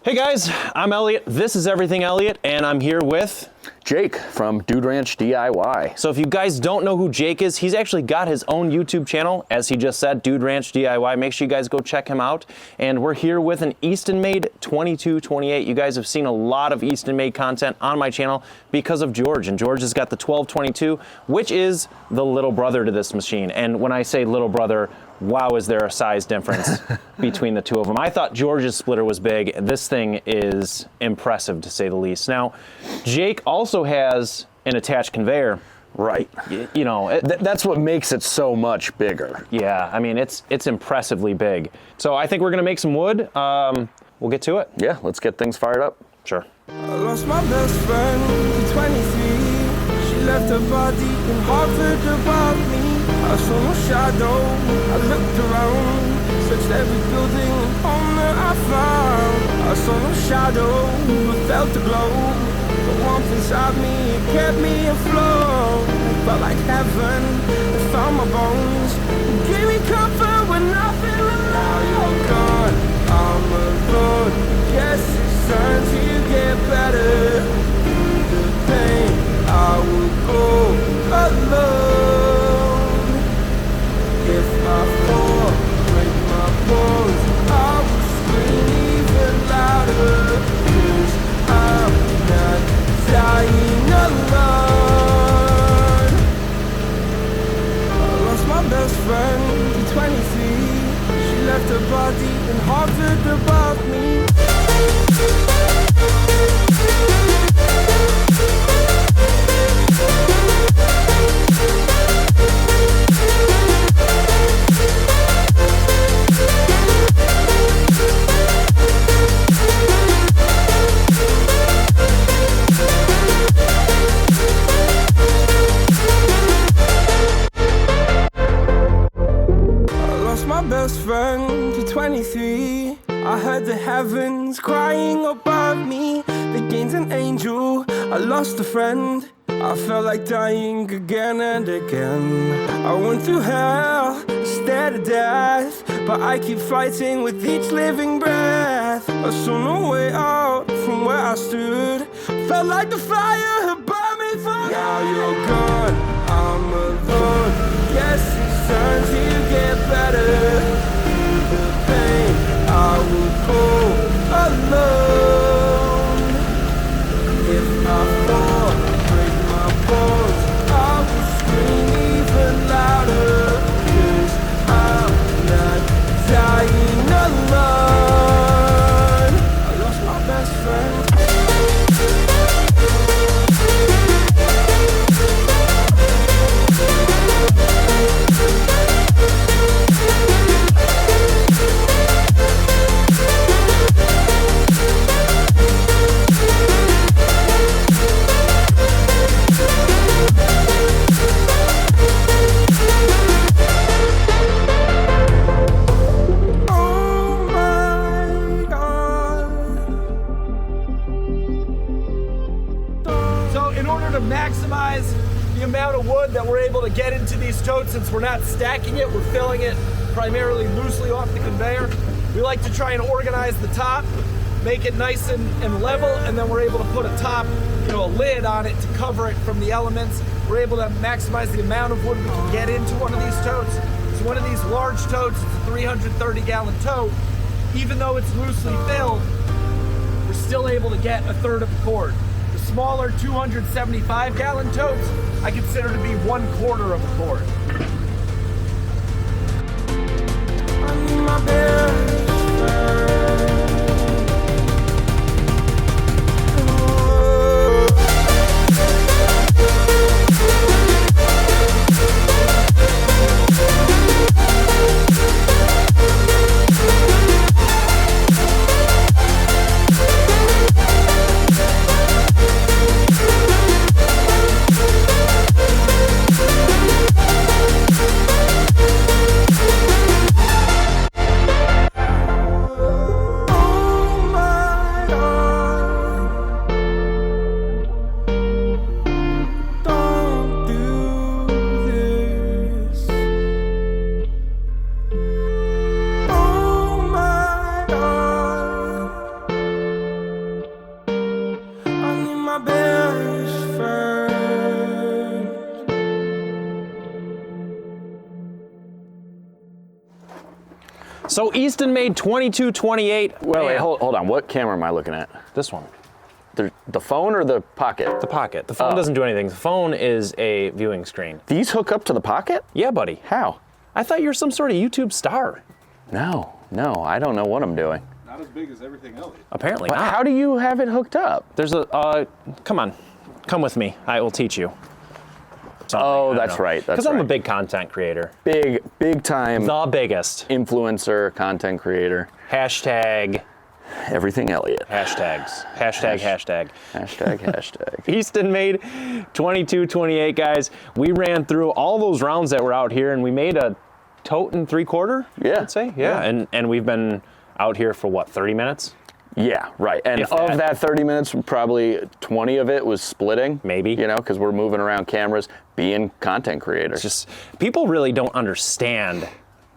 Hey guys, I'm Elliott. This is Everything Elliott, and I'm here with Jake from Dude Ranch DIY. So if you guys don't know who Jake is, he's actually got his own YouTube channel, as he just said, Dude Ranch DIY. Make sure you guys go check him out. And we're here with an Eastonmade 2228. You guys have seen a lot of Eastonmade content on my channel because of George. And George has got the 1222, which is the little brother to this machine. And when I say little brother, wow, is there a size difference between the two of them. I thought George's splitter was big. This thing is impressive, to say the least. Now, Jake also has an attached conveyor. Right. You know, that's what makes it so much bigger. Yeah, I mean, it's impressively big. So I think we're gonna make some wood. We'll get to it. Yeah, let's get things fired up. Sure. I lost my best friend, 23. She left her body in Harvard above me. I saw no shadow, I looked around, searched every building and home that I found. I saw no shadow, but felt the glow. The warmth inside me, it kept me afloat. It felt like heaven, it found my bones. It gave me comfort when I feel alone. You're gone, I'm alone. Guess it's time to get better. Through the pain, I will go alone. If I fall, break my bones, I will scream even louder. 'Cause I'm not dying alone. I lost my best friend to 23. She left her body in Harvard above me. Best friend to 23. I heard the heavens crying above me. They gained an angel, I lost a friend. I felt like dying again and again. I went through hell, stared at death, but I keep fighting with each living breath. I saw no way out from where I stood. Felt like the fire had burned me for. Now you're gone, I'm alone. Guess it's time to get better. Through the pain, I will go alone. If I fall, break my bones, I will scream even louder. 'Cause I'm not dying alone. I lost my best friend. Maximize the amount of wood that we're able to get into these totes. Since we're not stacking it, we're filling it primarily loosely off the conveyor. We like to try and organize the top, make it nice and level, and then we're able to put a top, a lid on it to cover it from the elements. We're able to maximize the amount of wood we can get into one of these totes. So one of these large totes, it's a 330-gallon tote. Even though it's loosely filled, we're still able to get a third of the cord. Smaller 275-gallon totes, I consider to be 1/4 of a cord. I need my best friend. So Eastonmade 2228. Wait, hold on. What camera am I looking at? This one. The phone or the Pocket? The Pocket. The phone doesn't do anything. The phone is a viewing screen. These hook up to the Pocket? Yeah, buddy. How? I thought you were some sort of YouTube star. No, I don't know what I'm doing. Not as big as everything else. Apparently But not. how do you have it hooked up? There's a, come on. Come with me. I will teach you. Oh, that's right. Because I'm a big content creator. Big time The biggest. influencer, content creator. Hashtag. Everything Elliott. Hashtags. Hashtag. Hashtag. Eastonmade 2228, guys. We ran through all those rounds that were out here, and we made a tote and 3/4. Yeah. I'd say. Yeah. And we've been out here for what, 30 minutes? Yeah, right. And If of that. that 30 minutes, probably 20 of it was splitting. Maybe. You know, because we're moving around cameras, being content creators. Just people really don't understand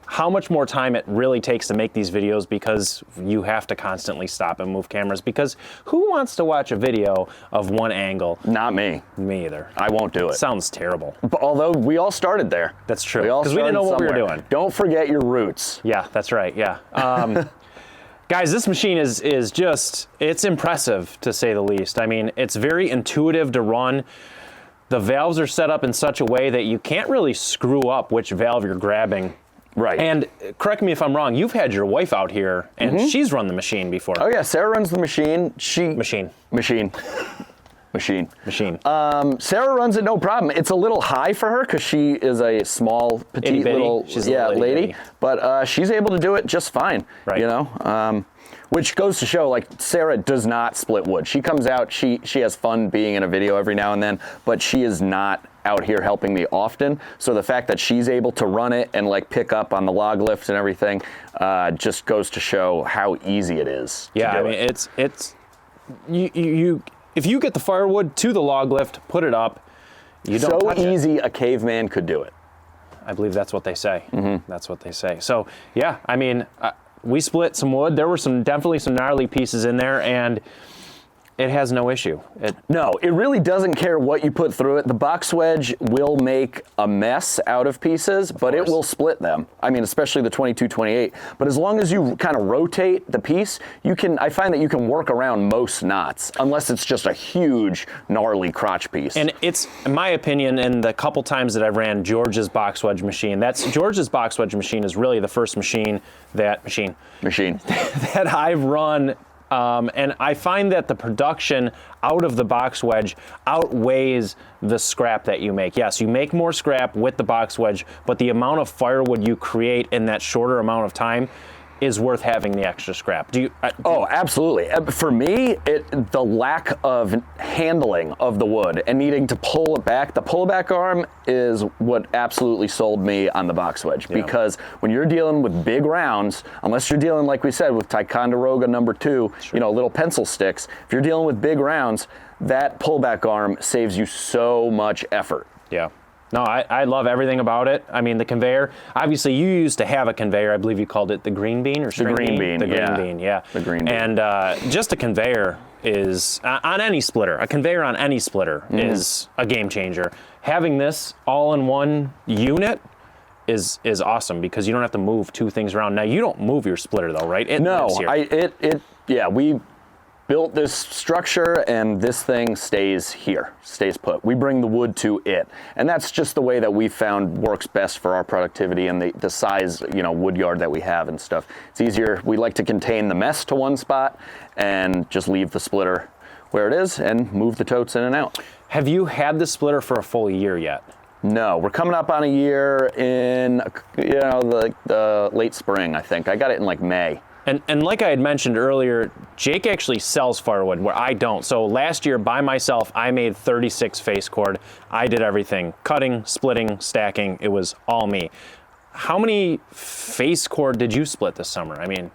how much more time it really takes to make these videos, because you have to constantly stop and move cameras, because who wants to watch a video of one angle? Not me. Me either. I won't do it. Sounds terrible. But although we all started there. That's true. We all 'Cause we didn't know started what we were somewhere. doing. Don't forget your roots. Yeah, that's right. Yeah. Guys, this machine is just, it's impressive to say the least. I mean, it's very intuitive to run. The valves are set up in such a way that you can't really screw up which valve you're grabbing. Right. And correct me if I'm wrong, you've had your wife out here and she's run the machine before. Oh yeah, Sarah runs the machine. Machine. Sarah runs it no problem. It's a little high for her because she is a small, petite Itty bitty. little She's a little itty lady. bitty. But she's able to do it just fine. Right. You know, which goes to show, like, Sarah does not split wood. She comes out, she has fun being in a video every now and then, but she is not out here helping me often. So the fact that she's able to run it and like pick up on the log lift and everything just goes to show how easy it is. Yeah, to do I mean, it. it's you if you get the firewood to the log lift, put it up, you don't so touch it. easy a caveman could do it. I believe that's what they say. That's what they say. So yeah, I mean, we split some wood. There were definitely some gnarly pieces in there, and it has no issue. No, it really doesn't care what you put through it. The box wedge will make a mess out of pieces, but it will split them. I mean, especially the 2228. But as long as you kind of rotate the piece, I find that you can work around most knots, unless it's just a huge, gnarly crotch piece. And it's, in my opinion, and the couple times that I've ran George's box wedge machine, George's box wedge machine is really the first machine that I've run. And I find that the production out of the box wedge outweighs the scrap that you make. Yes, you make more scrap with the box wedge, but the amount of firewood you create in that shorter amount of time is worth having the extra scrap. Oh, absolutely. For me, the lack of handling of the wood and needing to pull it back, the pullback arm is what absolutely sold me on the box wedge. Yeah. Because when you're dealing with big rounds, unless you're dealing, like we said, with Ticonderoga #2, you know, little pencil sticks, if you're dealing with big rounds, that pullback arm saves you so much effort. Yeah. No, I love everything about it. I mean, the conveyor, obviously you used to have a conveyor. I believe you called it the green bean or string green bean, The green yeah. bean, yeah. The green bean. And just a conveyor is, on any splitter, a conveyor on any splitter is a game changer. Having this all in one unit is awesome, because you don't have to move two things around. Now, you don't move your splitter though, right? It No, lives here. we built this structure and this thing stays here, stays put. We bring the wood to it. And that's just the way that we found works best for our productivity and the size, you know, wood yard that we have and stuff. It's easier. We like to contain the mess to one spot and just leave the splitter where it is and move the totes in and out. Have you had the splitter for a full year yet? No, we're coming up on a year in, you know, the late spring, I think. I got it in like May. And like I had mentioned earlier, Jake actually sells firewood where I don't. So last year by myself, I made 36 face cord. I did everything, cutting, splitting, stacking. It was all me. How many face cord did you split this summer? I mean,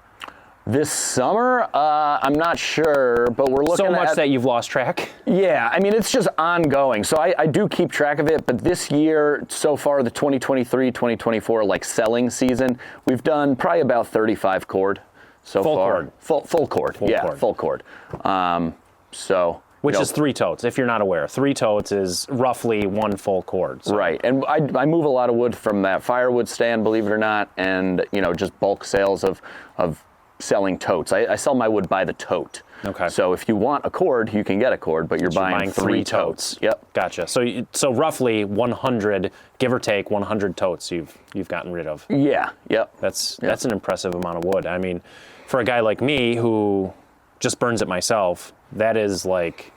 this summer, I'm not sure, but we're looking at... So much that you've lost track? Yeah, I mean, it's just ongoing. So I do keep track of it, but this year, so far, the 2023-2024, like selling season, we've done probably about 35 cord so full far. Cord. Full cord. Full cord. Full cord. So Which is 3 totes, if you're not aware. 3 totes is roughly 1 full cord. So. Right, and I move a lot of wood from that firewood stand, believe it or not, and just bulk sales of selling totes. I sell my wood by the tote. Okay. So if you want a cord, you can get a cord, but you're buying 3 totes. Yep. Gotcha. So roughly 100, give or take, 100 totes you've gotten rid of. Yeah. Yep. That's an impressive amount of wood. I mean, for a guy like me who just burns it myself, that is like,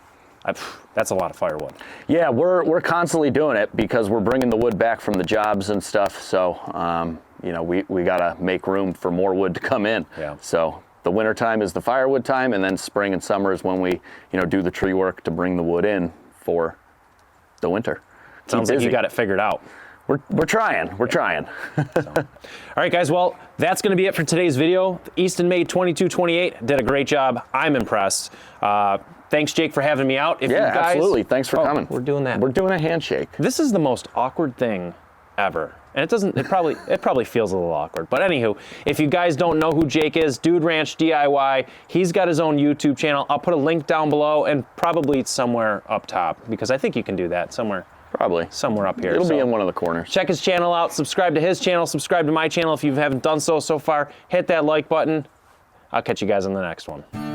that's a lot of firewood. Yeah, we're constantly doing it because we're bringing the wood back from the jobs and stuff. So we gotta make room for more wood to come in. Yeah. So the winter time is the firewood time, and then spring and summer is when we do the tree work to bring the wood in for the winter. Sounds like you got it figured out. We're trying. We're trying. All right, guys. Well, that's going to be it for today's video. Eastonmade 2228 did a great job. I'm impressed. Thanks, Jake, for having me out. If you guys, absolutely. Thanks for coming. We're doing that. We're doing a handshake. This is the most awkward thing ever. And it probably feels a little awkward. But anywho, if you guys don't know who Jake is, Dude Ranch DIY, he's got his own YouTube channel. I'll put a link down below and probably somewhere up top, because I think you can do that somewhere. Probably. Somewhere up here. It'll be in one of the corners. Check his channel out. Subscribe to his channel. Subscribe to my channel if you haven't done so far. Hit that like button. I'll catch you guys on the next one.